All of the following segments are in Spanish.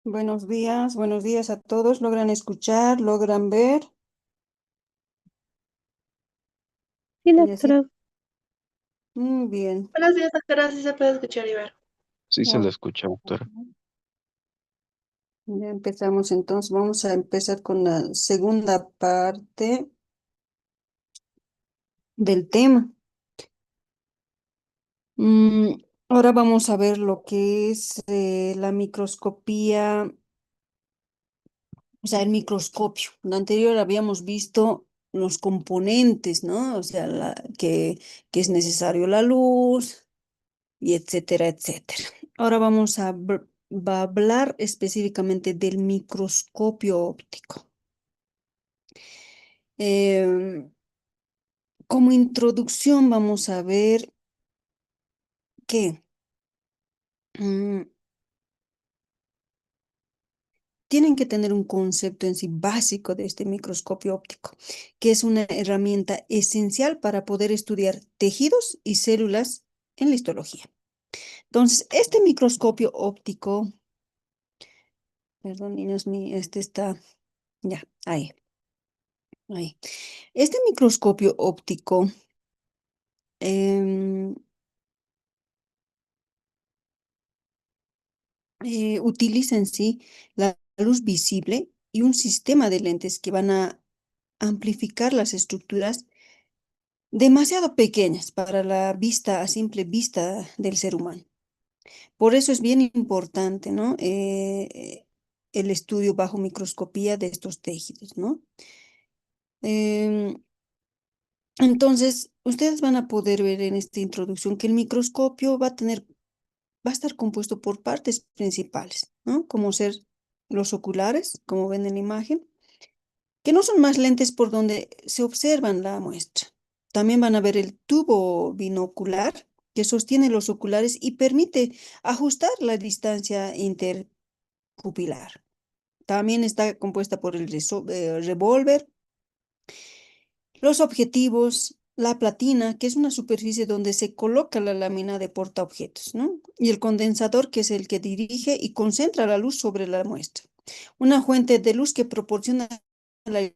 Buenos días a todos. ¿Logran escuchar? ¿Logran ver? Sí, Y así, doctora. bien. Buenos días, doctora. Sí se puede escuchar y ver. Sí se Oh, le escucha, doctora. ya empezamos entonces. Vamos a empezar con la segunda parte del tema. Mm, Ahora vamos a ver lo que es la microscopía, o sea, el microscopio. Lo anterior habíamos visto los componentes, ¿no? O sea, que es necesario la luz y etcétera, etcétera. Ahora va a hablar específicamente del microscopio óptico. Em, Como introducción vamos a ver que mm, tienen que tener un concepto en sí básico de este microscopio óptico, que es una herramienta esencial para poder estudiar tejidos y células en la histología. Entonces, este microscopio óptico, perdón, niños, este está, ya, ahí. Este microscopio óptico em, utiliza en sí la luz visible y un sistema de lentes que van a amplificar las estructuras demasiado pequeñas para la vista, a simple vista del ser humano. Por eso es bien importante, ¿no? El estudio bajo microscopía de estos tejidos, ¿no? Em, entonces, ustedes van a poder ver en esta introducción que el microscopio va a estar compuesto por partes principales, ¿no? Como ser los oculares, como ven en la imagen, que no son más lentes por donde se observan la muestra. También van a ver el tubo binocular que sostiene los oculares y permite ajustar la distancia interpupilar. También está compuesta por el revólver, los objetivos, la platina, que es una superficie donde se coloca la lámina de portaobjetos, ¿no? Y el condensador, que es el que dirige y concentra la luz sobre la muestra. Una fuente de luz que proporciona la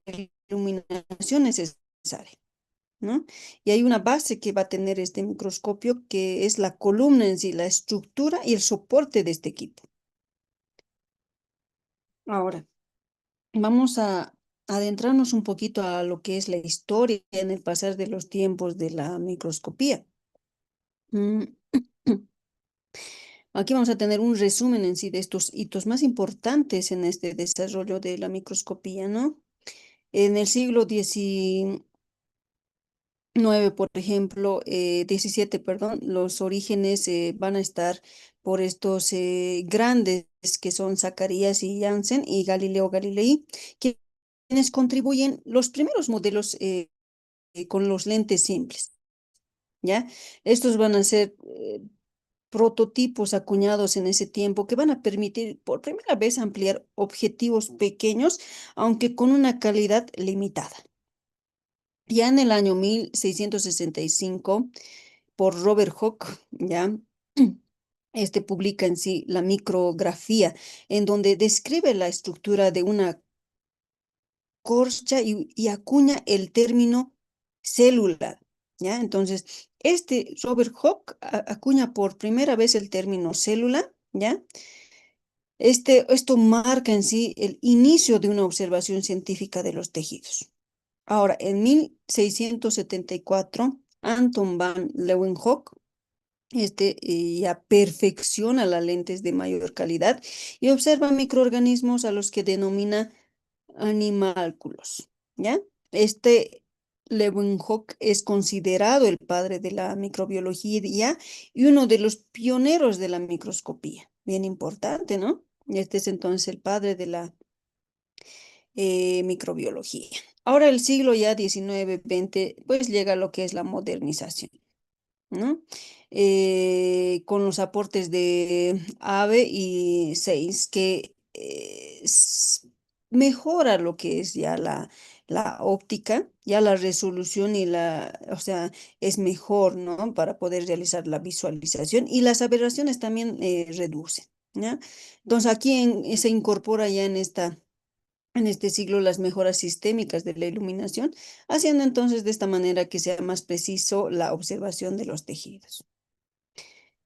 iluminación necesaria, ¿no? Y hay una base que va a tener este microscopio, que es la columna en sí, la estructura y el soporte de este equipo. Ahora, vamos a adentrarnos un poquito a lo que es la historia en el pasar de los tiempos de la microscopía. Mm, Aquí vamos a tener un resumen en sí de estos hitos más importantes en este desarrollo de la microscopía, ¿no? En el siglo XIX, por ejemplo, 17, perdón, los orígenes van a estar por estos grandes que son Zacarías y Janssen y Galileo Galilei, quienes contribuyen los primeros modelos con los lentes simples, ¿ya? Estos van a ser prototipos acuñados en ese tiempo que van a permitir por primera vez ampliar objetivos pequeños, aunque con una calidad limitada. Ya en el año 1665, por Robert Hooke, ¿ya? Este publica en sí la micrografía, en donde describe la estructura de una corcha y acuña el término célula, ¿ya? Entonces, este Robert Hooke acuña por primera vez el término célula, ¿ya? Esto marca en sí el inicio de una observación científica de los tejidos. Ahora, en 1674, Anton van Leeuwenhoek ya perfecciona las lentes de mayor calidad y observa microorganismos a los que denomina animálculos, ¿ya? Este Leeuwenhoek es considerado el padre de la microbiología y uno de los pioneros de la microscopía. Bien importante, ¿no? Este es entonces el padre de la microbiología. Ahora el siglo ya 19, 20, pues llega lo que es la modernización, ¿no? Con los aportes de Abe y Seis, que mejora lo que es ya la óptica, ya la resolución o sea, es mejor, ¿no? Para poder realizar la visualización y las aberraciones también reducen, ¿ya? Entonces aquí se incorpora ya en este siglo las mejoras sistémicas de la iluminación, haciendo entonces de esta manera que sea más preciso la observación de los tejidos.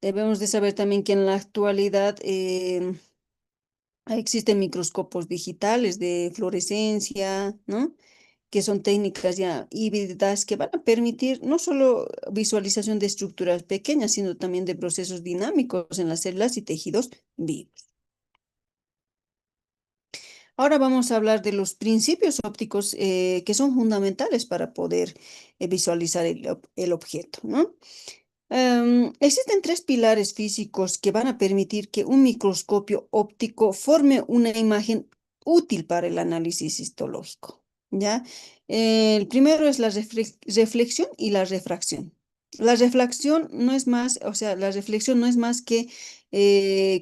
Debemos de saber también que en la actualidad existen microscopios digitales de fluorescencia, ¿no? Que son técnicas ya híbridas que van a permitir no solo visualización de estructuras pequeñas, sino también de procesos dinámicos en las células y tejidos vivos. Ahora vamos a hablar de los principios ópticos que son fundamentales para poder visualizar el objeto, ¿no? Existen tres pilares físicos que van a permitir que un microscopio óptico forme una imagen útil para el análisis histológico, ¿ya? El primero es la reflexión y la refracción. La reflexión no es más, o sea, la reflexión no es más que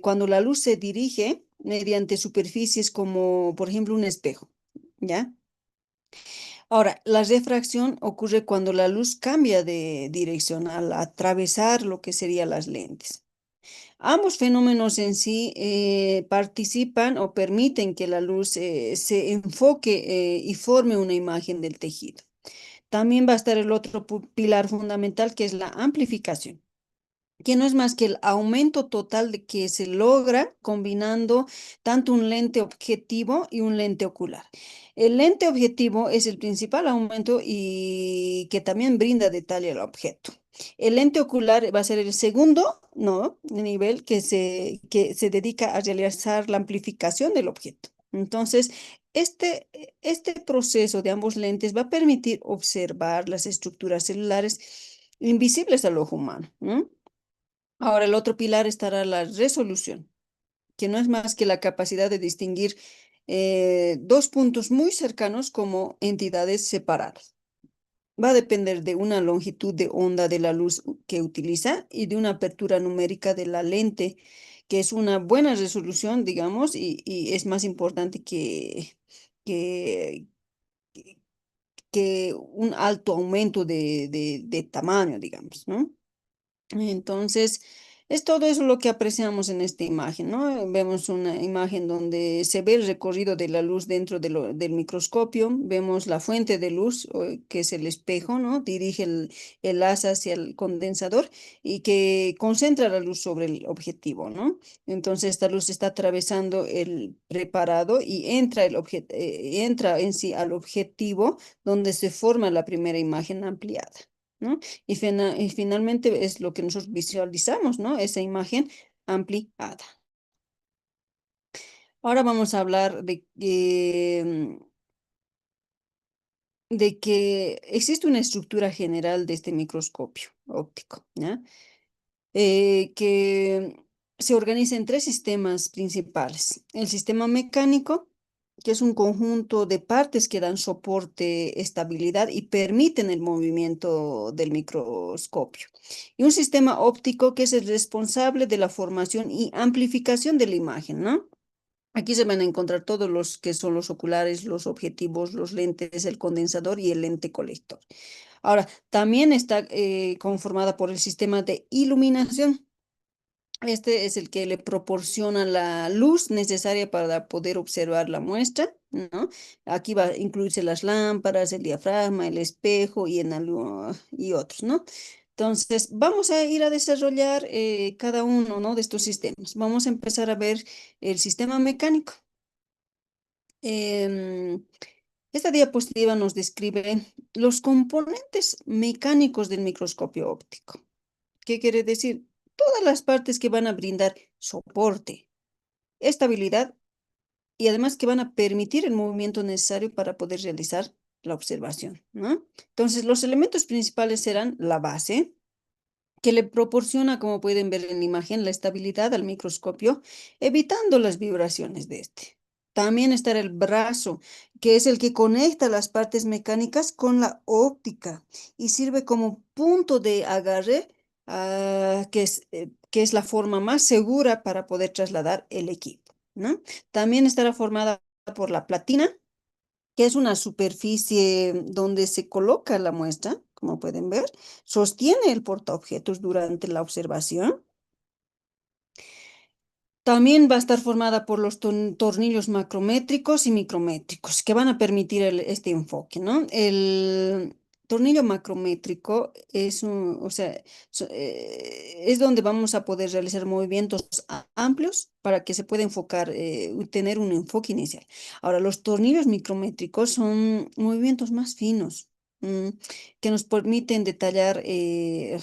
cuando la luz se dirige mediante superficies como, por ejemplo, un espejo, ¿ya? Ahora, la refracción ocurre cuando la luz cambia de dirección al atravesar lo que serían las lentes. Ambos fenómenos en sí participan o permiten que la luz se enfoque y forme una imagen del tejido. También va a estar el otro pilar fundamental que es la amplificación, que no es más que el aumento total de que se logra combinando tanto un lente objetivo y un lente ocular. El lente objetivo es el principal aumento y que también brinda detalle al objeto. El lente ocular va a ser el segundo, ¿no? Nivel que se dedica a realizar la amplificación del objeto. Entonces, este proceso de ambos lentes va a permitir observar las estructuras celulares invisibles al ojo humano, ¿no? Ahora, el otro pilar estará la resolución, que no es más que la capacidad de distinguir dos puntos muy cercanos como entidades separadas. Va a depender de una longitud de onda de la luz que utiliza y de una apertura numérica de la lente, que es una buena resolución, digamos, y es más importante que, que un alto aumento de tamaño, digamos, ¿no? Entonces, es todo eso lo que apreciamos en esta imagen, ¿no? Vemos una imagen donde se ve el recorrido de la luz dentro del microscopio, vemos la fuente de luz, que es el espejo, ¿no? Dirige el haz hacia el condensador y que concentra la luz sobre el objetivo, ¿no? Entonces, esta luz está atravesando el preparado y entra en sí al objetivo donde se forma la primera imagen ampliada, ¿no? Y finalmente es lo que nosotros visualizamos, ¿no? Esa imagen ampliada. Ahora vamos a hablar de que existe una estructura general de este microscopio óptico, ¿ya? Que se organiza en tres sistemas principales. El sistema mecánico, que es un conjunto de partes que dan soporte, estabilidad y permiten el movimiento del microscopio. Y un sistema óptico, que es el responsable de la formación y amplificación de la imagen, ¿no? Aquí se van a encontrar todos los que son los oculares, los objetivos, los lentes, el condensador y el lente colector. Ahora, también está conformada por el sistema de iluminación. Este es el que le proporciona la luz necesaria para poder observar la muestra, ¿no? Aquí va a incluirse las lámparas, el diafragma, el espejo y otros, ¿no? Entonces, vamos a ir a desarrollar cada uno, ¿no? De estos sistemas. Vamos a empezar a ver el sistema mecánico. Em, Esta diapositiva nos describe los componentes mecánicos del microscopio óptico. ¿Qué quiere decir? Todas las partes que van a brindar soporte, estabilidad y además que van a permitir el movimiento necesario para poder realizar la observación, ¿no? Entonces, los elementos principales serán la base, que le proporciona, como pueden ver en la imagen, la estabilidad al microscopio, evitando las vibraciones de este. También estará el brazo, que es el que conecta las partes mecánicas con la óptica y sirve como punto de agarre, que es la forma más segura para poder trasladar el equipo, ¿no? También estará formada por la platina, que es una superficie donde se coloca la muestra, como pueden ver, sostiene el portaobjetos durante la observación. También va a estar formada por los tornillos macrométricos y micrométricos que van a permitir este enfoque, ¿no? El tornillo macrométrico es o sea, es donde vamos a poder realizar movimientos amplios para que se pueda enfocar, tener un enfoque inicial. Ahora, los tornillos micrométricos son movimientos más finos. Que nos permiten detallar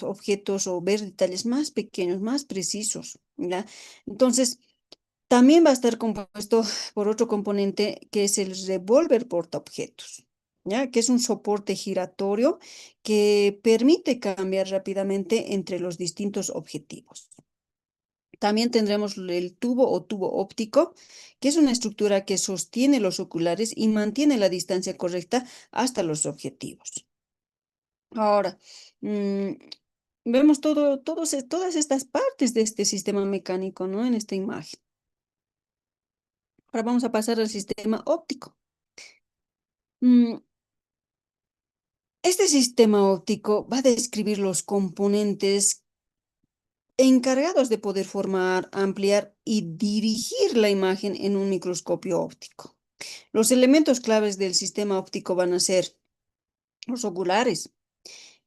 objetos o ver detalles más pequeños, más precisos, ¿ya? Entonces, también va a estar compuesto por otro componente que es el revólver portaobjetos, ¿ya? Que es un soporte giratorio que permite cambiar rápidamente entre los distintos objetivos. También tendremos el tubo o tubo óptico, que es una estructura que sostiene los oculares y mantiene la distancia correcta hasta los objetivos. Ahora, mm, vemos todas estas partes de este sistema mecánico, ¿no? En esta imagen. Ahora vamos a pasar al sistema óptico. Mm, Este sistema óptico va a describir los componentes encargados de poder formar, ampliar y dirigir la imagen en un microscopio óptico. Los elementos claves del sistema óptico van a ser los oculares,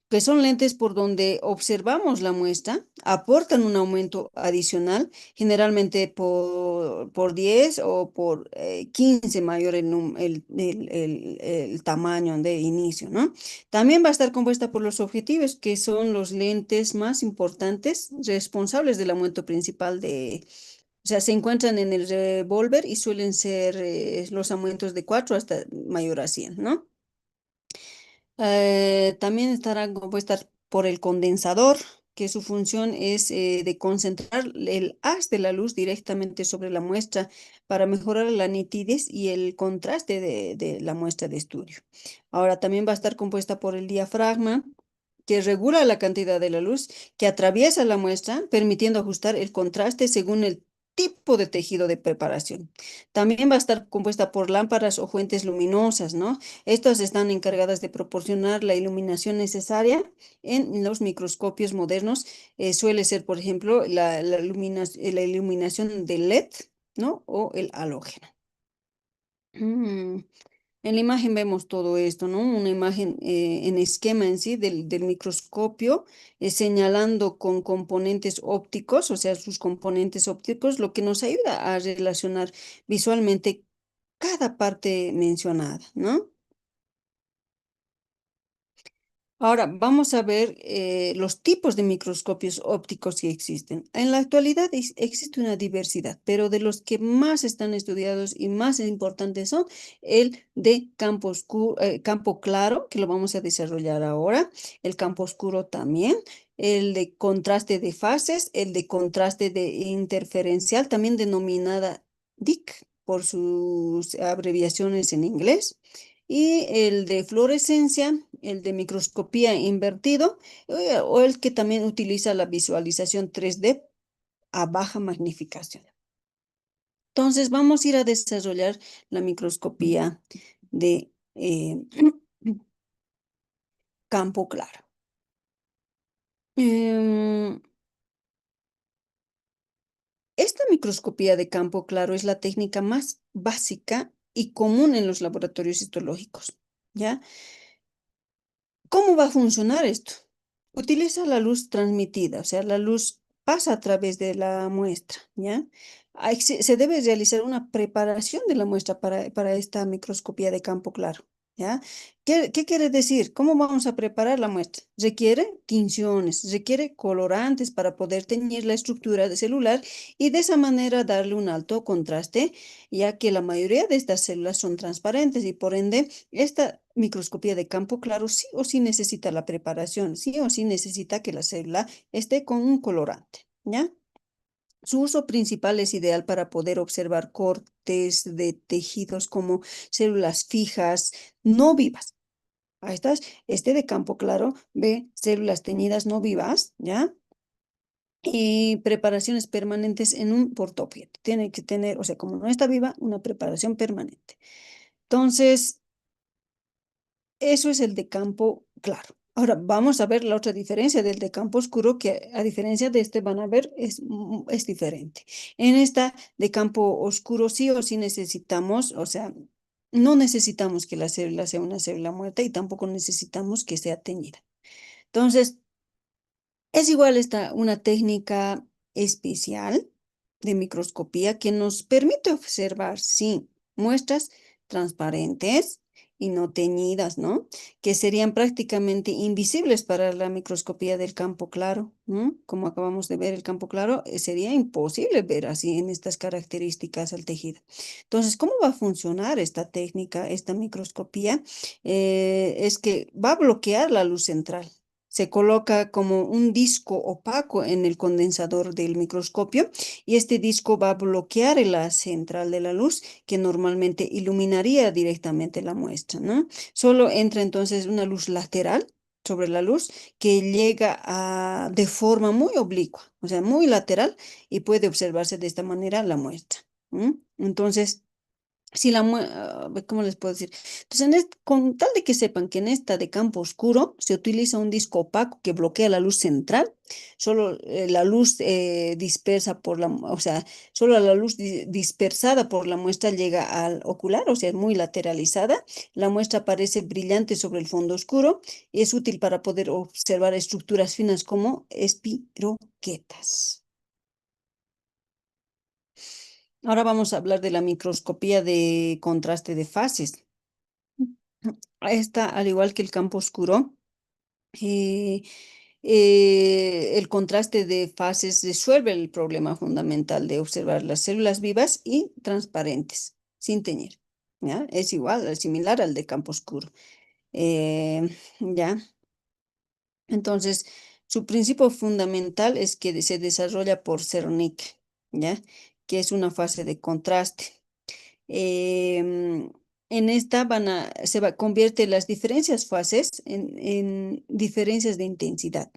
que son lentes por donde observamos la muestra, aportan un aumento adicional, generalmente por 10 o por 15 mayor el tamaño de inicio, ¿no? También va a estar compuesta por los objetivos, que son los lentes más importantes, responsables del aumento principal o sea, se encuentran en el revólver y suelen ser los aumentos de 4 hasta mayor a 100, ¿no? También estarán compuestas por el condensador, que su función es de concentrar el haz de la luz directamente sobre la muestra para mejorar la nitidez y el contraste de la muestra de estudio. Ahora también va a estar compuesta por el diafragma, que regula la cantidad de la luz que atraviesa la muestra, permitiendo ajustar el contraste según el tipo de tejido de preparación. También va a estar compuesta por lámparas o fuentes luminosas, ¿no? Estas están encargadas de proporcionar la iluminación necesaria en los microscopios modernos. Suele ser, por ejemplo, la iluminación de LED, ¿no? O el halógeno. Mm, En la imagen vemos todo esto, ¿no? Una imagen en esquema en sí del microscopio, señalando con componentes ópticos, o sea, sus componentes ópticos, lo que nos ayuda a relacionar visualmente cada parte mencionada, ¿no? Ahora vamos a ver los tipos de microscopios ópticos que existen. En la actualidad existe una diversidad, pero de los que más están estudiados y más importantes son el de campo claro, que lo vamos a desarrollar ahora, el campo oscuro también, el de contraste de fases, el de contraste de interferencial, también denominada DIC por sus abreviaciones en inglés, y el de fluorescencia, el de microscopía invertido, o el que también utiliza la visualización 3D a baja magnificación. Entonces vamos a ir a desarrollar la microscopía de campo claro. Em, Esta microscopía de campo claro es la técnica más básica y común en los laboratorios histológicos, ¿ya? ¿Cómo va a funcionar esto? Utiliza la luz transmitida, o sea, la luz pasa a través de la muestra, ¿ya? Se debe realizar una preparación de la muestra para esta microscopía de campo claro, ¿ya? ¿Qué quiere decir? ¿Cómo vamos a preparar la muestra? Requiere tinciones, requiere colorantes para poder teñir la estructura celular y de esa manera darle un alto contraste, ya que la mayoría de estas células son transparentes y por ende esta microscopía de campo claro sí o sí necesita la preparación, sí o sí necesita que la célula esté con un colorante, ¿ya? Su uso principal es ideal para poder observar cortes de tejidos como células fijas, no vivas. Ahí estás, este de campo claro ve células teñidas no vivas, ¿ya? Y preparaciones permanentes en un portaobjeto. Tiene que tener, o sea, como no está viva, una preparación permanente. Entonces, eso es el de campo claro. Ahora vamos a ver la otra diferencia del de campo oscuro, que a diferencia de este van a ver es diferente. En esta de campo oscuro sí o sí necesitamos, o sea, no necesitamos que la célula sea una célula muerta y tampoco necesitamos que sea teñida. Entonces, es igual esta una técnica especial de microscopía que nos permite observar, sí, muestras transparentes y no teñidas, ¿no? Que serían prácticamente invisibles para la microscopía del campo claro, ¿no? Como acabamos de ver el campo claro, sería imposible ver así en estas características al tejido. Entonces, ¿cómo va a funcionar esta técnica, esta microscopía? Es que va a bloquear la luz central. Se coloca como un disco opaco en el condensador del microscopio y este disco va a bloquear la central de la luz que normalmente iluminaría directamente la muestra, ¿no? Solo entra entonces una luz lateral sobre la luz que llega de forma muy oblicua, o sea, muy lateral y puede observarse de esta manera la muestra. Entonces, si ¿cómo les puedo decir? Entonces, con tal de que sepan que en esta de campo oscuro se utiliza un disco opaco que bloquea la luz central, solo la luz dispersa o sea, solo la luz dispersada por la muestra llega al ocular, o sea, es muy lateralizada. La muestra parece brillante sobre el fondo oscuro y es útil para poder observar estructuras finas como espiroquetas. Ahora vamos a hablar de la microscopía de contraste de fases. Esta, al igual que el campo oscuro, eh, el contraste de fases resuelve el problema fundamental de observar las células vivas y transparentes, sin teñir. ¿Ya? Es igual, es similar al de campo oscuro. ¿Ya? Entonces, su principio fundamental es que se desarrolla por Ceronic, ¿ya? Que es una fase de contraste. Em, en esta convierte las diferencias fases en diferencias de intensidad.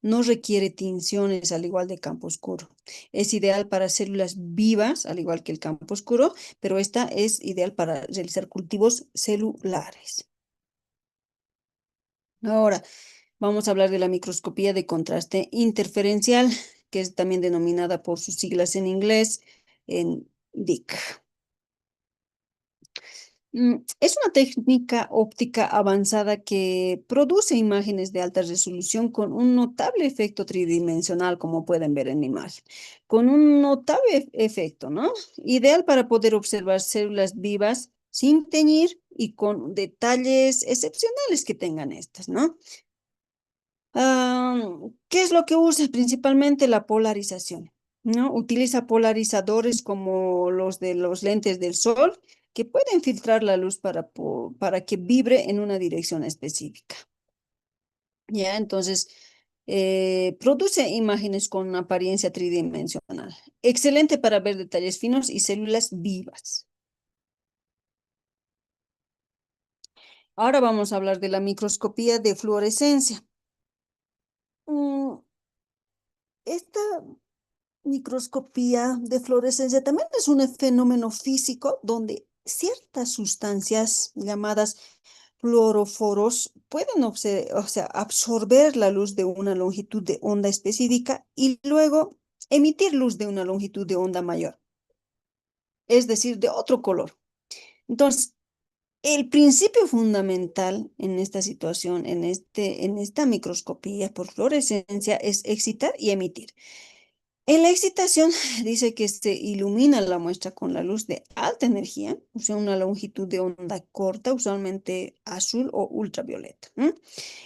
No requiere tinciones al igual de campo oscuro. Es ideal para células vivas, al igual que el campo oscuro, pero esta es ideal para realizar cultivos celulares. Ahora, vamos a hablar de la microscopía de contraste interferencial, que es también denominada por sus siglas en inglés, en DIC. Es una técnica óptica avanzada que produce imágenes de alta resolución con un notable efecto tridimensional, como pueden ver en la imagen, con un notable efecto, ¿no? Ideal para poder observar células vivas sin teñir y con detalles excepcionales que tengan estas, ¿no? ¿Qué es lo que usa? Principalmente la polarización, ¿no? Utiliza polarizadores como los de los lentes del sol que pueden filtrar la luz para que vibre en una dirección específica. ¿Ya? Entonces, produce imágenes con apariencia tridimensional. Excelente para ver detalles finos y células vivas. Ahora vamos a hablar de la microscopía de fluorescencia. Mm, Esta microscopía de fluorescencia también es un fenómeno físico donde ciertas sustancias llamadas fluoroforos pueden o sea, absorber la luz de una longitud de onda específica y luego emitir luz de una longitud de onda mayor, es decir, de otro color. Entonces, el principio fundamental en esta situación, en esta microscopía por fluorescencia, es excitar y emitir. En la excitación dice que se ilumina la muestra con la luz de alta energía, o sea, una longitud de onda corta, usualmente azul o ultravioleta.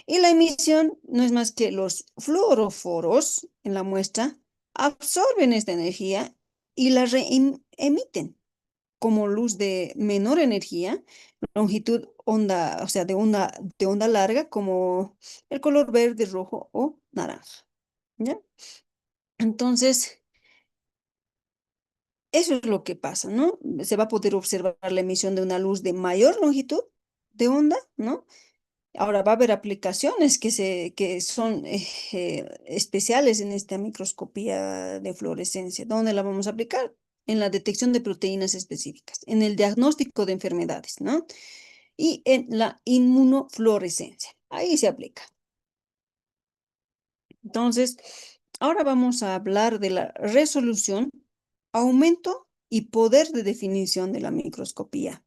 Y la emisión no es más que los fluoroforos en la muestra absorben esta energía y la reemiten como luz de menor energía, longitud onda, o sea, de onda larga, como el color verde, rojo o naranja. ¿Ya? Entonces, eso es lo que pasa, ¿no? Se va a poder observar la emisión de una luz de mayor longitud de onda, ¿no? Ahora va a haber aplicaciones que son especiales en esta microscopía de fluorescencia. ¿Dónde la vamos a aplicar? En la detección de proteínas específicas, en el diagnóstico de enfermedades, ¿no? Y en la inmunofluorescencia. Ahí se aplica. Entonces, ahora vamos a hablar de la resolución, aumento y poder de definición de la microscopía.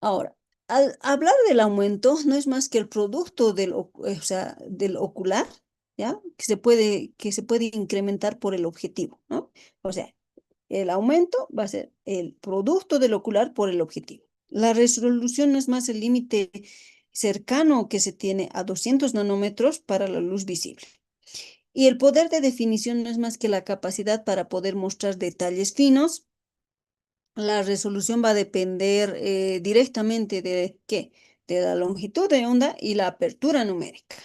Ahora, al hablar del aumento, no es más que el producto o sea, del ocular, ¿ya? Que se puede incrementar por el objetivo, ¿no? O sea, el aumento va a ser el producto del ocular por el objetivo. La resolución no es más el límite cercano que se tiene a 200 nanómetros para la luz visible. Y el poder de definición no es más que la capacidad para poder mostrar detalles finos. La resolución va a depender directamente de ¿qué? De la longitud de onda y la apertura numérica.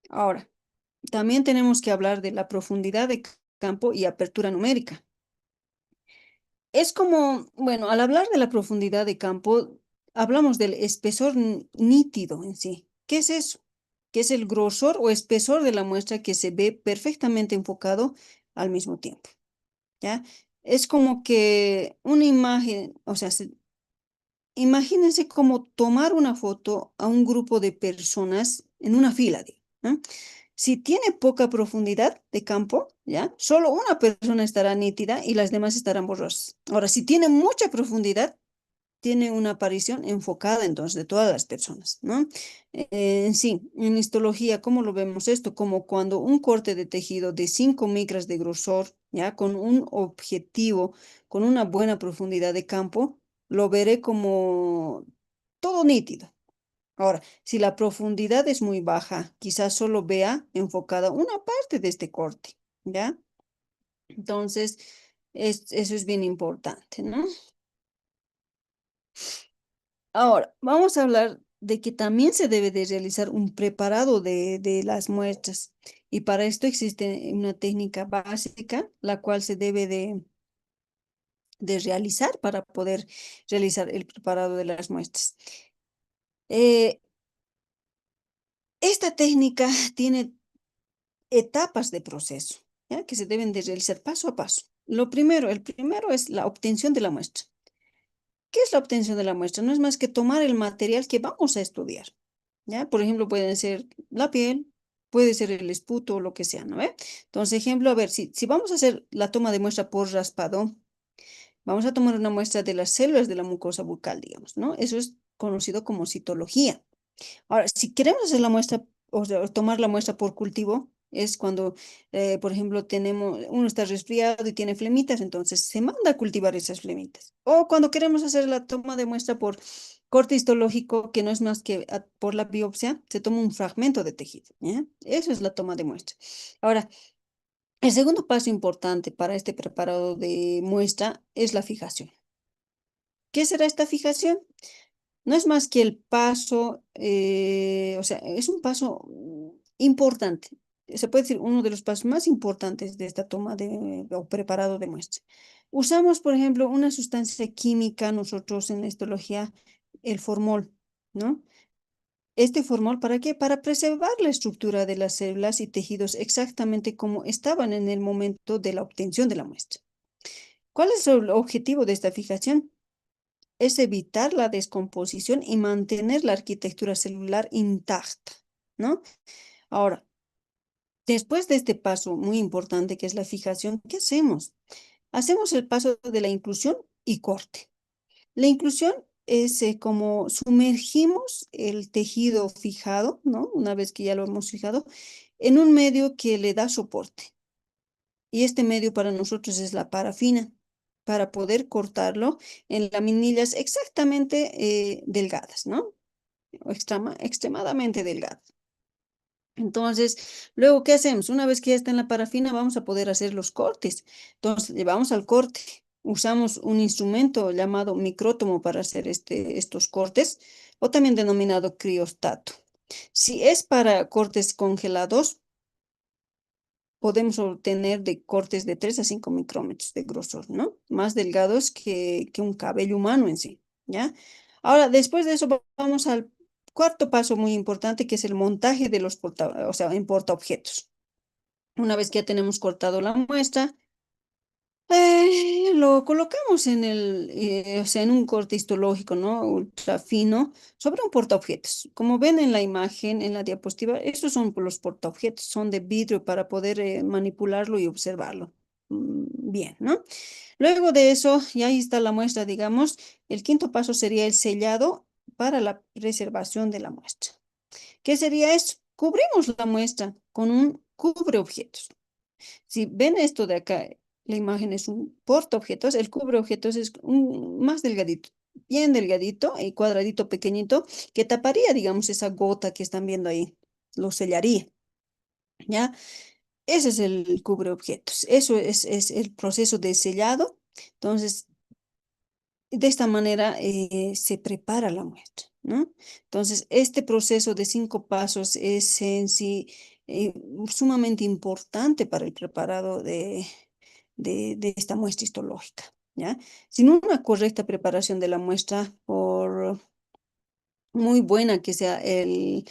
Ahora, también tenemos que hablar de la profundidad de campo y apertura numérica. Es como, bueno, al hablar de la profundidad de campo, hablamos del espesor nítido en sí. ¿Qué es eso? Que es el grosor o espesor de la muestra que se ve perfectamente enfocado al mismo tiempo, ¿ya? Es como que una imagen, o sea, imagínense como tomar una foto a un grupo de personas en una fila, ¿no? Si tiene poca profundidad de campo, ¿ya? Solo una persona estará nítida y las demás estarán borrosas. Ahora, si tiene mucha profundidad, tiene una aparición enfocada entonces de todas las personas, ¿no? En sí, en histología, ¿cómo lo vemos esto? Como cuando un corte de tejido de 5 micras de grosor, ¿ya? Con un objetivo, con una buena profundidad de campo, lo veré como todo nítido. Ahora, si la profundidad es muy baja, quizás solo vea enfocada una parte de este corte, ¿ya? Entonces, eso es bien importante, ¿no? Ahora, vamos a hablar de que también se debe de realizar un preparado de las muestras. Y para esto existe una técnica básica, la cual se debe de realizar para poder realizar el preparado de las muestras. Eh, esta técnica tiene etapas de proceso, ¿ya? Que se deben de realizar paso a paso. El primero es la obtención de la muestra. ¿Qué es la obtención de la muestra? No es más que tomar el material que vamos a estudiar, ¿ya? Por ejemplo, puede ser la piel, puede ser el esputo o lo que sea, ¿no ve? Entonces, ejemplo, a ver, si vamos a hacer la toma de muestra por raspado, vamos a tomar una muestra de las células de la mucosa bucal, digamos, ¿no? Eso es conocido como citología. Ahora, si queremos hacer la muestra, o sea, tomar la muestra por cultivo, es cuando, por ejemplo, uno está resfriado y tiene flemitas, entonces se manda a cultivar esas flemitas. O cuando queremos hacer la toma de muestra por corte histológico, que no es más que por la biopsia, se toma un fragmento de tejido, ¿ya? Eso es la toma de muestra. Ahora, el segundo paso importante para este preparado de muestra es la fijación. ¿Qué será esta fijación? No es más que el paso, o sea, es un paso importante. Se puede decir uno de los pasos más importantes de esta toma o preparado de muestra. Usamos, por ejemplo, una sustancia química, nosotros en la histología, el formol, ¿no? Este formol, ¿para qué? Para preservar la estructura de las células y tejidos exactamente como estaban en el momento de la obtención de la muestra. ¿Cuál es el objetivo de esta fijación? Es evitar la descomposición y mantener la arquitectura celular intacta, ¿no? Ahora, después de este paso muy importante que es la fijación, ¿qué hacemos? Hacemos el paso de la inclusión y corte. La inclusión es como sumergimos el tejido fijado, ¿no? Una vez que ya lo hemos fijado, en un medio que le da soporte. Y este medio para nosotros es la parafina, para poder cortarlo en laminillas exactamente delgadas, ¿no? O extremadamente delgadas. Entonces, luego, ¿qué hacemos? Una vez que ya está en la parafina, vamos a poder hacer los cortes. Entonces, llevamos al corte. Usamos un instrumento llamado micrótomo para hacer estos cortes, o también denominado criostato. Si es para cortes congelados, podemos obtener de cortes de 3 a 5 micrómetros de grosor, ¿no? Más delgados que un cabello humano en sí, ¿ya? Ahora, después de eso, vamos al cuarto paso muy importante, que es el montaje de los o sea, en portaobjetos. Una vez que ya tenemos cortado la muestra, Lo colocamos en o sea, en un corte histológico, ¿no? Ultra fino, sobre un portaobjetos. Como ven en la imagen, en la diapositiva, estos son los portaobjetos, son de vidrio para poder manipularlo y observarlo. Bien, ¿no? Luego de eso, ya ahí está la muestra, digamos. El quinto paso sería el sellado para la preservación de la muestra. ¿Qué sería eso? Cubrimos la muestra con un cubreobjetos. Si ven esto de acá, la imagen es un portaobjetos, el cubreobjetos es más delgadito, bien delgadito y cuadradito pequeñito, que taparía, digamos, esa gota que están viendo ahí, lo sellaría, ¿ya? Ese es el cubreobjetos, eso es el proceso de sellado. Entonces, de esta manera se prepara la muestra, ¿no? Entonces, este proceso de 5 pasos es en sí sumamente importante para el preparado de esta muestra histológica, ¿ya? Sin una correcta preparación de la muestra, por muy buena que sea el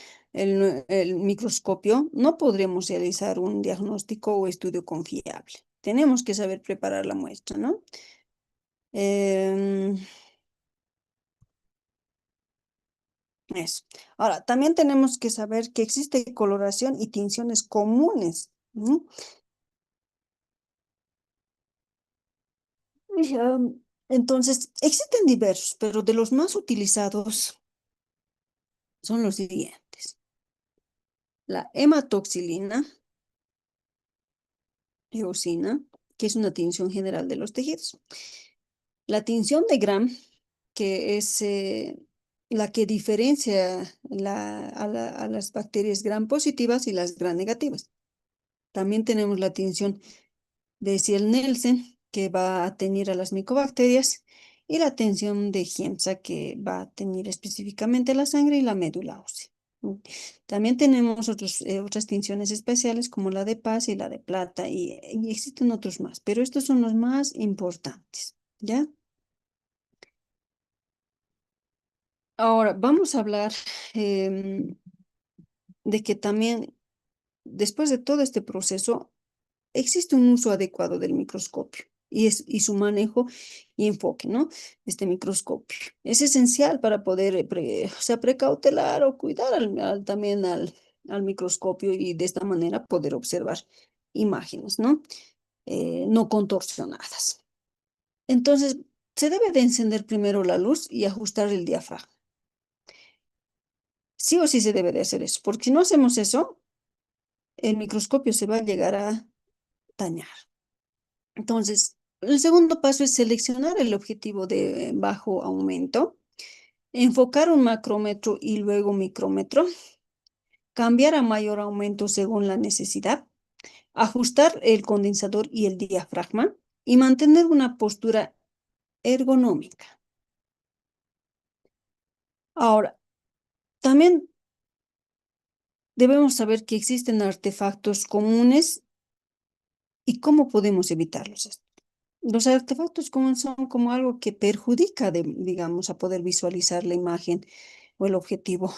microscopio, no podremos realizar un diagnóstico o estudio confiable. Tenemos que saber preparar la muestra, ¿no? Em, Eso. Ahora, también tenemos que saber que existe coloración y tinciones comunes. Y, entonces, existen diversos, pero de los más utilizados son los siguientes. La hematoxilina, eosina, que es una tinción general de los tejidos. La tinción de Gram, que es la que diferencia a las bacterias Gram positivas y las Gram negativas. También tenemos la tinción de Ciel-Nielsen, que va a teñir a las micobacterias, y la tensión de Giemsa, que va a teñir específicamente la sangre y la médula ósea. También tenemos otras tinciones especiales como la de Paz y la de plata, y existen otros más, pero estos son los más importantes, ¿ya? Ahora, vamos a hablar de que también, después de todo este proceso, existe un uso adecuado del microscopio y su manejo y enfoque, ¿no? Este microscopio es esencial para poder, o sea, precautelar o cuidar también al microscopio y de esta manera poder observar imágenes, ¿no? No contorsionadas. Entonces, se debe de encender primero la luz y ajustar el diafragma. Sí o sí se debe de hacer eso, porque si no hacemos eso, el microscopio se va a llegar a dañar. Entonces, el segundo paso es seleccionar el objetivo de bajo aumento, enfocar un macrómetro y luego micrómetro, cambiar a mayor aumento según la necesidad, ajustar el condensador y el diafragma y mantener una postura ergonómica. Ahora, también debemos saber que existen artefactos comunes y cómo podemos evitarlos. Los artefactos comunes son como algo que perjudica, digamos, a poder visualizar la imagen o el objetivo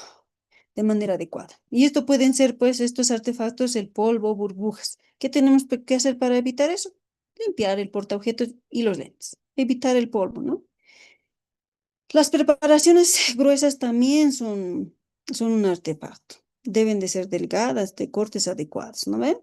de manera adecuada. Y esto pueden ser, pues, estos artefactos, el polvo, burbujas. ¿Qué tenemos que hacer para evitar eso? Limpiar el portaobjetos y los lentes. Evitar el polvo, ¿no? Las preparaciones gruesas también son un artefacto. Deben de ser delgadas, de cortes adecuados, ¿no ven?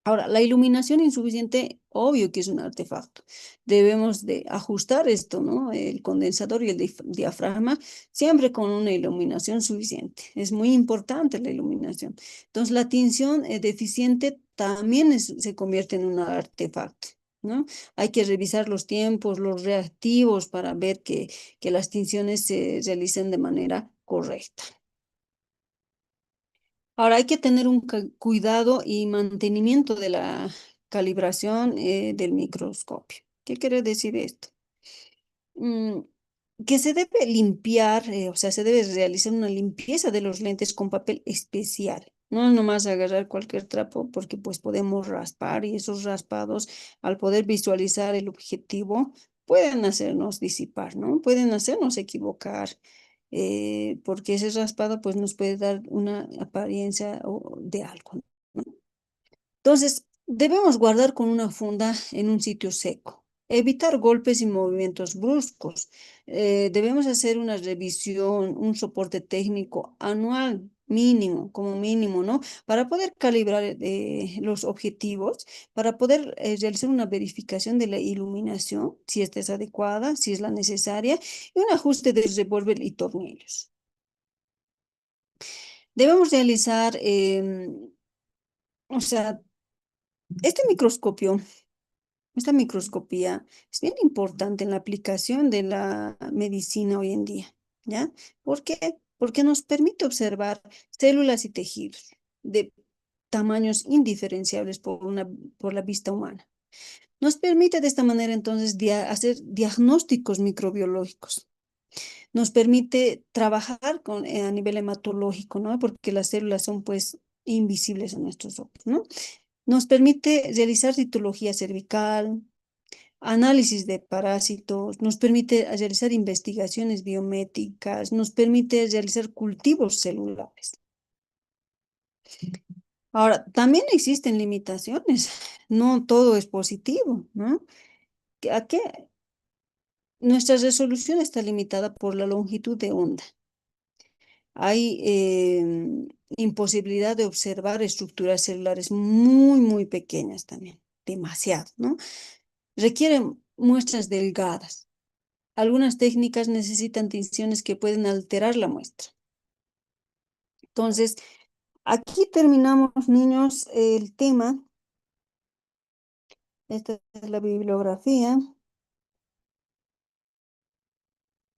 Ahora, la iluminación insuficiente, obvio que es un artefacto. Debemos de ajustar esto, ¿no? El condensador y el diafragma, siempre con una iluminación suficiente. Es muy importante la iluminación. Entonces, la tinción deficiente también se convierte en un artefacto, ¿no? Hay que revisar los tiempos, los reactivos para ver que las tinciones se realicen de manera correcta. Ahora hay que tener un cuidado y mantenimiento de la calibración del microscopio. ¿Qué quiere decir esto? Mm, que se debe limpiar, o sea, se debe realizar una limpieza de los lentes con papel especial. No es nomás agarrar cualquier trapo porque pues podemos raspar y esos raspados al poder visualizar el objetivo pueden hacernos disipar, ¿no? Pueden hacernos equivocar porque ese raspado pues nos puede dar una apariencia de algo, ¿no? Entonces, Debemos guardar con una funda en un sitio seco. Evitar golpes y movimientos bruscos. Debemos hacer una revisión, un soporte técnico anual mínimo, como mínimo, ¿no? Para poder calibrar los objetivos, para poder realizar una verificación de la iluminación, si esta es adecuada, si es la necesaria, y un ajuste de revólver y tornillos. Debemos realizar, o sea, este microscopio. Esta microscopía es bien importante en la aplicación de la medicina hoy en día, ¿ya? ¿Por qué? Porque nos permite observar células y tejidos de tamaños indiferenciables por la vista humana. Nos permite de esta manera entonces hacer diagnósticos microbiológicos. Nos permite trabajar a nivel hematológico, ¿no? Porque las células son pues invisibles a nuestros ojos, ¿no? Nos permite realizar citología cervical, análisis de parásitos, nos permite realizar investigaciones biométricas, nos permite realizar cultivos celulares. Ahora, también existen limitaciones, no todo es positivo, ¿no? ¿A qué? Nuestra resolución está limitada por la longitud de onda. Hay imposibilidad de observar estructuras celulares muy pequeñas también, demasiado, ¿no? Requieren muestras delgadas. Algunas técnicas necesitan tinciones que pueden alterar la muestra. Entonces, aquí terminamos, niños, el tema. Esta es la bibliografía.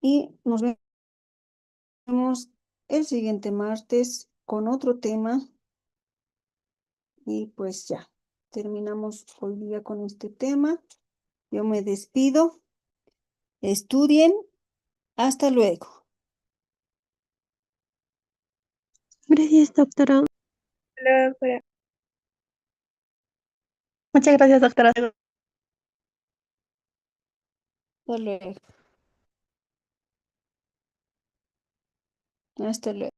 Y nos vemos el siguiente martes con otro tema. Y pues ya, terminamos hoy día con este tema. Yo me despido. Estudien. Hasta luego. Gracias, doctora. Hola, doctora. Muchas gracias, doctora. Hasta luego. Hasta luego.